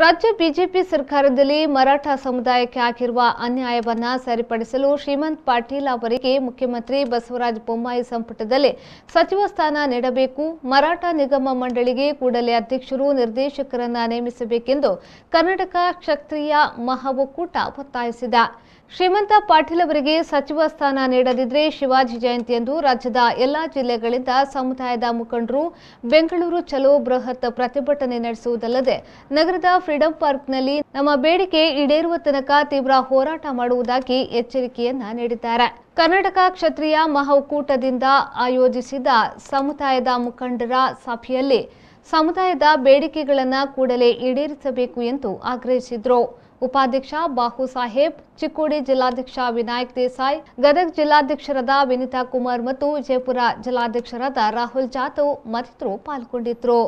ರಾಜ್ಯ ಬಿಜೆಪಿ ಸರ್ಕಾರದಲ್ಲಿ ಮರಾಠ ಸಮುದಾಯಕ್ಕೆ ಆಗಿರುವ ಅನ್ಯಾಯವನ್ನು ಸರಿಪಡಿಸಲು ಶ್ರೀಮಂತ್ ಪಾಟೀಲ್ ಅವರಿಗೆ ಮುಖ್ಯಮಂತ್ರಿ ಬಸವರಾಜ ಬೊಮ್ಮಾಯಿ ಸಂಪುಟದಲ್ಲಿ ಸಚಿವ ಸ್ಥಾನ ನೀಡಬೇಕು. ಮರಾಠ ನಿಗಮ ಮಂಡಳಿಗೆ ಕೂಡಲೇ ಅಧ್ಯಕ್ಷರು ನಿರ್ದೇಶಕರನ್ನು ನೇಮಿಸಬೇಕೆಂದು ಕರ್ನಾಟಕ ಕ್ಷತ್ರಿಯ ಮಹಾ ಒಕ್ಕೂಟ ಒತ್ತಾಯಿಸಿದೆ. ಶ್ರೀಮಂತ ಪಾಟೀಲ್ ಅವರಿಗೆ ಸಚಿವ ಸ್ಥಾನ ನೀಡದಿದ್ದರೆ ಶಿವಾಜಿ ಜಯಂತಿಯಂದು ರಾಜ್ಯದ ಎಲ್ಲಾ ಜಿಲ್ಲೆಗಳಿಂದ ಸಮುದಾಯದ ಮುಖಂಡರು ಬೆಂಗಳೂರು ಚಲೋ ಬೃಹತ್ ಪ್ರತಿಭಟನೆ ನಡೆಸುವುದಲ್ಲದೆ ನಗರದ ಫ್ರೀಡಂ ಪಾರ್ಕ್ನಲ್ಲಿ ನಮ್ಮ ಬೇಡಿಕೆ ಈಡೇರುವ ತನಕ ತೀವ್ರ ಹೋರಾಟ ಮಾಡುವುದಾಗಿ ಎಚ್ಚರಿಕೆಯನ್ನ ನೀಡಿದ್ದಾರೆ. ಕರ್ನಾಟಕ ಕ್ಷತ್ರಿಯ ಮಹಾ ಒಕ್ಕೂಟದಿಂದ ಆಯೋಜಿಸಿದ ಸಮುದಾಯದ ಮುಖಂಡರ ಸಭೆಯಲ್ಲಿ ಸಮುದಾಯದ ಬೇಡಿಕೆಗಳನ್ನು ಕೂಡಲೇ ಈಡೇರಿಸಬೇಕು ಎಂದು ಆಗ್ರಹಿಸಿದರು. ಉಪಾಧ್ಯಕ್ಷ ಬಾಹು ಸಾಹೇಬ್, ಚಿಕ್ಕೋಡಿ ಜಿಲ್ಲಾಧ್ಯಕ್ಷ ವಿನಾಯಕ್ ದೇಸಾಯಿ, ಗದಗ ಜಿಲ್ಲಾಧ್ಯಕ್ಷರಾದ ವಿನಿತಾ ಕುಮಾರ್ ಮತ್ತು ವಿಜಯಪುರ ಜಿಲ್ಲಾಧ್ಯಕ್ಷರಾದ ರಾಹುಲ್ ಜಾಧವ್ ಮತ್ತಿತರರು ಪಾಲ್ಗೊಂಡಿದ್ದರು.